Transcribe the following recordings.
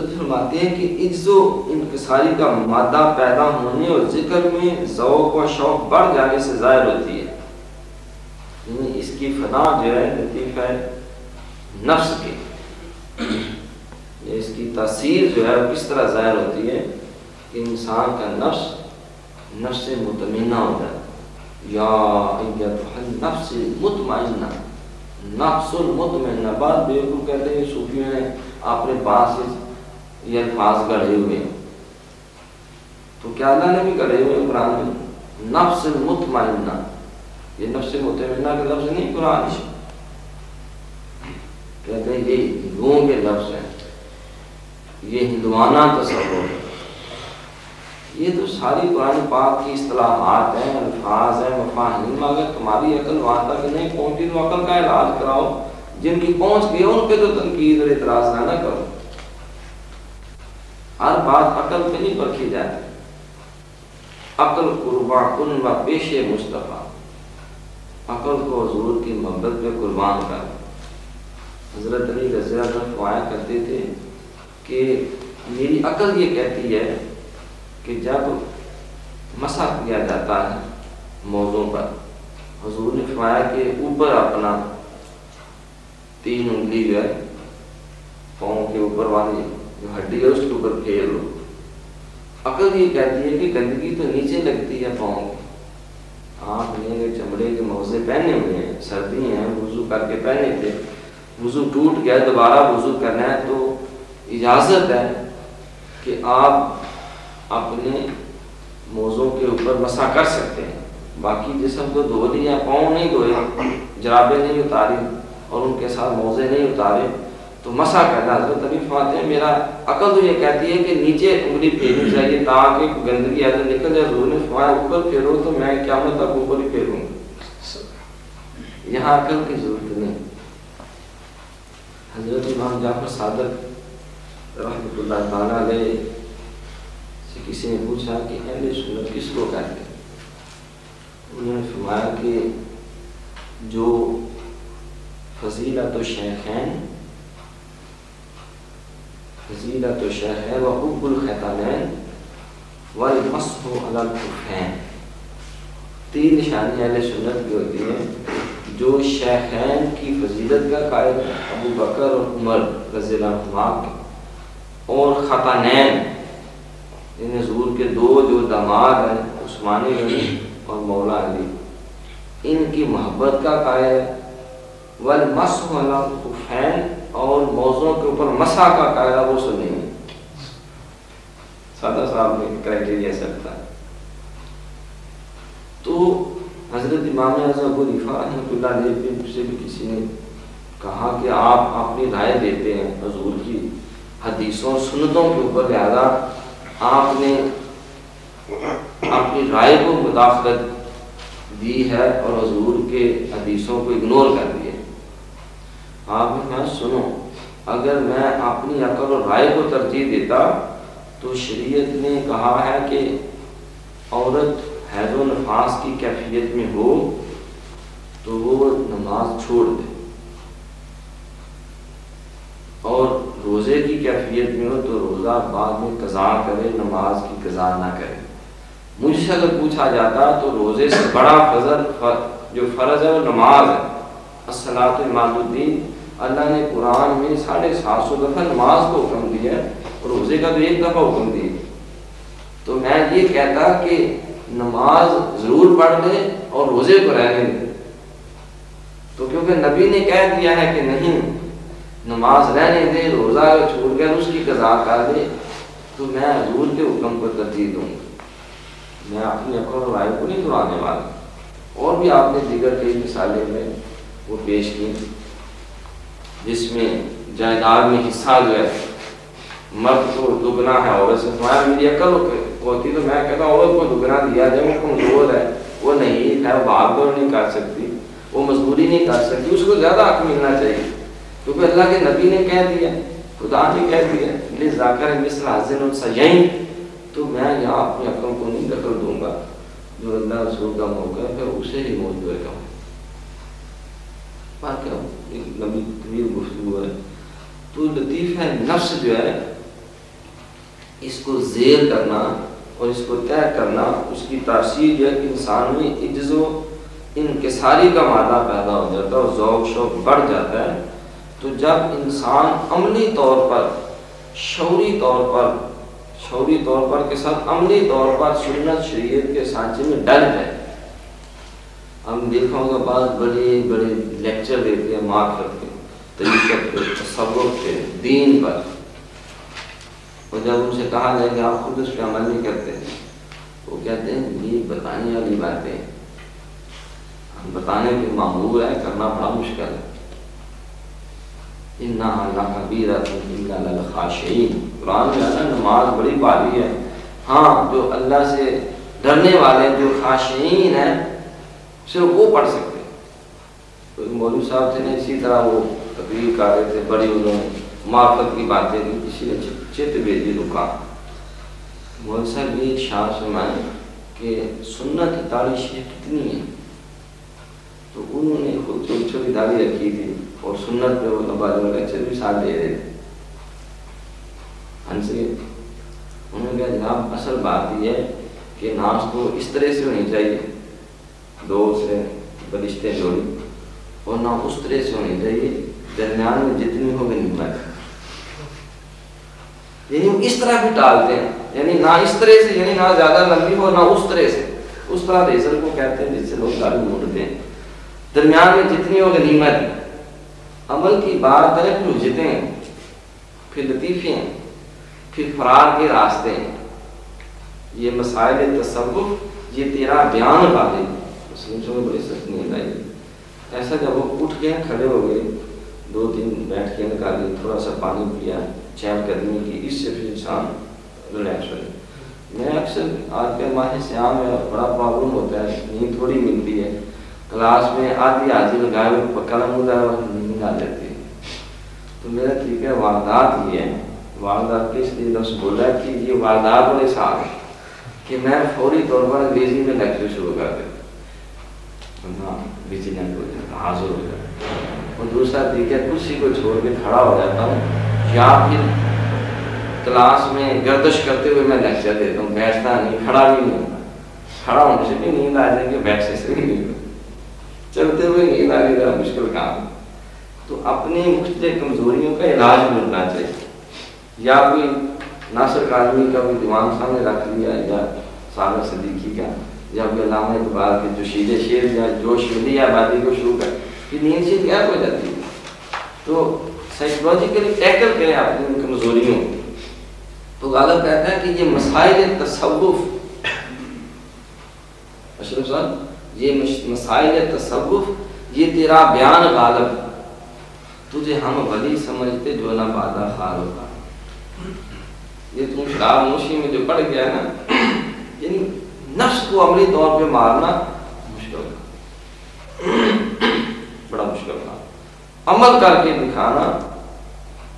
حضرت فرماتے ہیں کہ عجز و انکساری کا مادہ پیدا ہونے اور ذکر میں ذوق و شوق بڑھ جانے سے ظاہر ہوتی ہے. یعنی اس کی فنا جو ہے لطیفہ نفس کی، اس کی تاثیر جو ہے کس طرح ظاہر ہوتی ہے کہ انسان کا نفس مطمئنہ ہوتا ہے. یا ایتھا النفس مطمئنہ، نفس المطمئنہ. بعض بیوقوف کہتے ہیں صوفیوں نے اپنے پاس یہ الفاظ گڑھے ہوئے ہیں، تو کیا اللہ نے بھی گڑھے ہوئے قرآن میں؟ نفس المطمئنہ، یہ نفس مطمئنہ کے لفظ نہیں قرآن میں، کہتے ہیں یہ ہندوؤں کے لفظ ہیں، یہ ہندوانہ تصور ہے. یہ تو ساری قرآن پاک کی اصطلاحات ہیں، الفاظ ہیں، مفاہیم. اگر تمہاری عقل وہاں تک نہیں پہنچی تو عقل کا علاج کراؤ. جن کی پہنچ گئی ان پہ تو تنقید اور اعتراض نہ کرو. ہر بات عقل پہ نہیں پرکھی جاتی. عقل قربا کن و پیش مصطفیٰ، عقل کو حضور کی محبت پہ قربان کر. حضرت علی رضی اللہ عنہ فرمایا کرتے تھے کہ میری عقل یہ کہتی ہے کہ جب مسح کیا جاتا ہے موضوع پر، حضور نے فرمایا کہ اوپر اپنا 3 انگلی جو ہے پاؤں کے اوپر والی جو ہڈی ہے اس کے اوپر پھیر لو. عقل یہ کہتی ہے کہ گندگی تو نیچے لگتی ہے پاؤں کی. آپ نے چمڑے کے موزے پہنے ہوئے ہیں، سردی ہیں، وضو کر کے پہنے تھے، وضو ٹوٹ گیا، دوبارہ وضو کرنا ہے تو اجازت ہے کہ آپ اپنے موزوں کے اوپر مسح کر سکتے ہیں. باقی جسم کو دھو لیا، پاؤں نہیں دھوئے، جرابیں نہیں اتاری اور ان کے ساتھ موزے نہیں اتارے تو مسح کرنا. حضرت علی فرماتے ہیں میرا عقل تو یہ کہتی ہے کہ نیچے انگلی پھیرنی چاہیے تاکہ گندگی ایسے نکل جائے. حضور نے فرمایا اوپر پھیرو تو میں قیامت تک اوپر ہی پھیروں گا. یہاں عقل کی ضرورت نہیں. حضرت امام جعفر صادق رحمۃ اللہ تعالیٰ علیہ سے کسی نے پوچھا کہ اہل سنت کس کو کہتے ہیں؟ انہوں نے فرمایا کہ جو فضیلت الشیخین و حب الختانین والمسح علی الخفین. 3 نشانی اہل سنت کی ہوتی ہیں. جو شیخین کی فضیلت کا قائل ہے، ابو بکر اور عمر رضی اللہ عنہ، اور ختانین ان حضور کے 2 جو داماد ہیں عثمان غنی اور مولا علی، ان کی محبت کا قائل ہے. والمسح علی الخفین، اور موضوع کے اوپر مسح کا قائل ہے، وہ سنیں گے. سادہ صاحب نے کرائٹیریا سکتا ہے. تو حضرت امام اعظم ابو حنیفہ رحمۃ اللہ علیہ سے بھی کسی نے کہا کہ آپ اپنی رائے دیتے ہیں حضور کی حدیثوں سنتوں کے اوپر، لہذا آپ نے اپنی رائے کو مداخلت دی ہے اور حضور کے حدیثوں کو اگنور کر دیا. آپ نے کہا سنو، اگر میں اپنی عقل اور رائے کو ترجیح دیتا تو شریعت نے کہا ہے کہ عورت حیض و نفاس کی کیفیت میں ہو تو وہ نماز چھوڑ دے، اور روزے کی کیفیت میں ہو تو روزہ بعد میں قضا کرے، نماز کی قضا نہ کرے. مجھ سے اگر پوچھا جاتا تو روزے سے بڑا فضل جو فرض ہے وہ نماز ہے. الصلاۃ عماد الدین، اللہ نے قرآن میں 750 دفعہ نماز کو حکم دیا ہے اور روزے کا تو 1 دفعہ حکم دیا. تو میں یہ کہتا کہ نماز ضرور پڑھ لے اور روزے کو رہنے دے. تو کیونکہ نبی نے کہہ دیا ہے کہ نہیں نماز رہنے دے، روزہ چھوڑ کر اس کی قضا کر دے، تو میں حضور کے حکم کو ترجیح دوں گا. میں اپنی عقل اور رائے کو نہیں دہرانے والا. اور بھی آپ نے دیگر کئی مثالیں میں وہ پیش کی جس میں جائیداد میں حصہ جو ہے مرد کو دگنا ہے عورت سے. تمہارا میری عقل ہوتی تو میں کہتا عورت کو دگنا دیا جائے، وہ کمزور ہے، وہ نہیں ہے، وہ بھاگ دوڑ نہیں کر سکتی، وہ مزدوری نہیں کر سکتی، اس کو زیادہ حق ملنا چاہیے. کیونکہ اللہ کے نبی نے کہہ دیا، خدا نے کہہ دیا لِلذَّكَرِ مِثْلُ حَظِّ الْأُنثَيَيْنِ. تو میں یہاں اپنی عقل کو نہیں دخل دوں گا. جو اللہ رسول کا موقع ہے پھر اسے ہی موجود رہے گا. نبی طویل گفتگو ہے. تو لطیفہ نفس جو ہے اس کو زیر کرنا اور اس کو طے کرنا، اس کی تاثیر یہ کہ انسان میں عجز و انکساری کا مادہ پیدا ہو جاتا ہے اور ذوق شوق بڑھ جاتا ہے۔ تو جب انسان عملی طور پر شعوری طور پر کے ساتھ عملی طور پر سنت شریعت کے سانچے میں ڈل جائے، ہم دیکھوں گے بعض بڑے بڑے لیکچر دیتے ہیں معرفت کے، طریقت کے، تصوف کے، دین پر، اور جب ان سے کہا جائے کہ آپ خود اس پہ عمل نہیں کرتے، وہ کہتے ہیں یہ بتانے والی باتیں ہم بتانے کے معمول ہے، کرنا بڑا مشکل ہے۔ اِنَّهَا لَكَبِيرَةٌ إِلَّا لِلْخَاشِعِينَ، قرآن میں ہے نماز بڑی بھاری ہے، ہاں جو اللہ سے ڈرنے والے جو خاشعین ہیں صرف وہ پڑھ سکتے ہیں۔ تو مولوی صاحب تھے نا، اسی طرح وہ تقریر کر رہے تھے، بڑی انہوں نے معرفت کی باتیں کی، کسی نے چت بھیجی رکا، مولوی صاحب یہ ارشاد فرمائیں کہ سنت کی تاریخ کتنی ہے، تو انہوں نے خود چھوٹی چھوٹی داڑھی رکھی تھی اور سنت پہ وہ لمبا لیکچر بھی ساتھ دے رہے تھے۔ ہن سے انہوں نے کہا جناب اصل بات یہ ہے کہ نماز تو اس طرح سے ہونی چاہیے، دو سے بلشتے جوڑی، اور نہ اس طرح سے ہونی چاہیے درمیان میں جتنی ہوگی نعمت، یعنی اس طرح بھی ٹالتے ہیں، یعنی نہ اس طرح سے، یعنی نہ زیادہ لمبی ہو نہ اس طرح سے، اس طرح ریزر کو کہتے ہیں جس سے لوگ داڑھی موڑتے ہیں، درمیان میں جتنی ہو غنیمت۔ عمل کی بات ہے، پھر حجتیں، پھر لطیفے، پھر فرار کے راستے، یہ مسائل تصوف، یہ تیرا بیان والے مسلم سے بڑی سخت نیند آئی۔ ایسا جب وہ اٹھ گئے، کھڑے ہو گئے، دو تین بیٹھ کے نکالی، تھوڑا سا پانی پیا، چہل قدمی کی، اس سے پھر انسان ریلیکس ہو جائے۔ میں اکثر آج کل ماہ سیام میں بڑا پرابلم ہوتا ہے، نیند تھوڑی ملتی ہے، کلاس میں آدھی لگائے ہوئے قلم ادھر نیند آ جاتی ہے، تو میرا طریقہ واردات یہ ہے، واردات کے اس لیے لفظ بولا کہ یہ واردات والے ساتھ ہے کہ میں فوری طور پر انگریزی میں لیکچر شروع کر دیتا ہوں، ویجیلنٹ ہو جاتا، حاضر ہو جاتا، اور دوسرا طریقہ کرسی کو چھوڑ کے کھڑا ہو جاتا ہوں، یا پھر کلاس میں گردش کرتے ہوئے میں لیکچر دیتا ہوں، بیٹھتا نہیں، کھڑا بھی نہیں ہوتا، کھڑا ہونے سے بھی نیند آ جائے گی، بیٹھنے سے بھی نہیں ہوتا، چلتے ہوئے نیند آ گئی ذرا مشکل کام۔ تو اپنی مختلف کمزوریوں کا علاج ملنا چاہیے، یا کوئی ناصر کاظمی کا کوئی دیوان سامنے رکھ لیا، یا سالک صدیقی کا، یا کوئی علامہ اقبال کے جو شیرے شعر یا جوش ملی آبادی کو شروع کر، پھر نیند سے غائب ہو جاتی ہے۔ تو سائیکولوجیکلی ٹیکل کریں اپنی کمزوریوں کو۔ تو غالب کہتا ہے کہ یہ مسائل تصوف، اشرف صاحب یہ مسائل تصوف، یہ تیرا بیان غالب، تجھے ہم ولی سمجھتے جو نہ بادہ خار ہوتا، یہ تم شراب نوشی میں جو پڑ گیا نا، یعنی نفس کو عملی طور پہ مارنا مشکل تھا، بڑا مشکل تھا، عمل کر کے دکھانا۔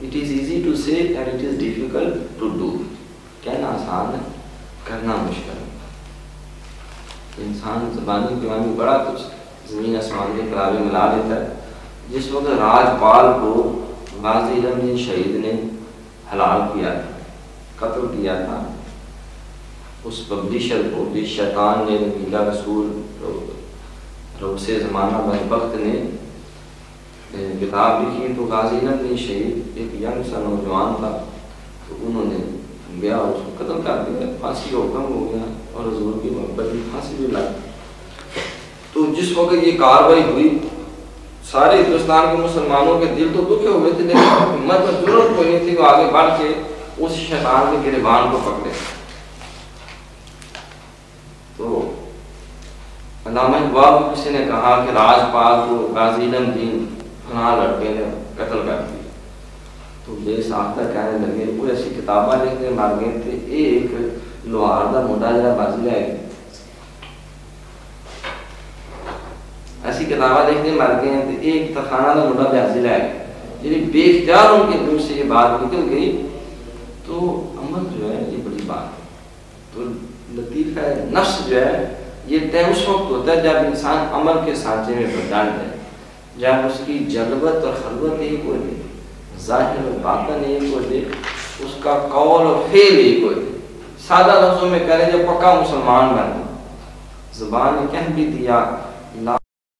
It is easy to say and it is difficult to do، کہنا آسان ہے، کرنا مشکل ہے۔ انسان زبانی کلامی بڑا کچھ زمین آسمان کے کلابے ملا لیتا ہے۔ جس وقت راجپال کو غازی علم شہید نے حلال کیا تھا، قتل کیا تھا، اس پبلشر کو جس شیطان نے رنگیلا رسول روس زمانہ بدبخت نے کتاب لکھی، تو غازی علم شہید ایک ینگ سا نوجوان تھا، تو انہوں نے گیا اس کو قتل کر دیا، پھانسی کا حکم ہو گیا، اور حضور کی محبت میں پھانسی بھی لگ۔ تو جس وقت یہ کاروائی ہوئی، سارے ہندوستان کے مسلمانوں کے دل تو دکھے ہوئے تھے، لیکن ہمت اور ضرورت کوئی نہیں تھی وہ آگے بڑھ کے اس شیطان کے گریبان کو پکڑے۔ تو علامہ اقبال کو کسی نے کہا کہ راجپال کو غازی علم دین فلاں لڑکے نے قتل کر دیا، تو بے ساختہ کہنے لگے، وہ ایسی کتابیں لکھتے مر گئے تھے، ایک لوہار دا موٹا جہاں بازی لے گئے، ایسی کتابیں لکھتے مر گئے تھے، ایک تخانہ دا موٹا بازی لے گئے، یعنی بے اختیار ان کے دل سے یہ بات نکل گئی۔ تو عمل جو ہے یہ بڑی بات ہے۔ تو لطیفہ نفس جو ہے یہ طے اس وقت ہوتا ہے جب انسان عمل کے سانچے میں ڈال جائے، جب اس کی جلوت اور خلوت ایک ہو جائے، ظاہر اور باطن ایک ہو جائے، اس کا قول اور فعل ہی کوئی سادہ لفظوں میں کرے جو پکا مسلمان بن زبان نے کہہ بھی دیا لا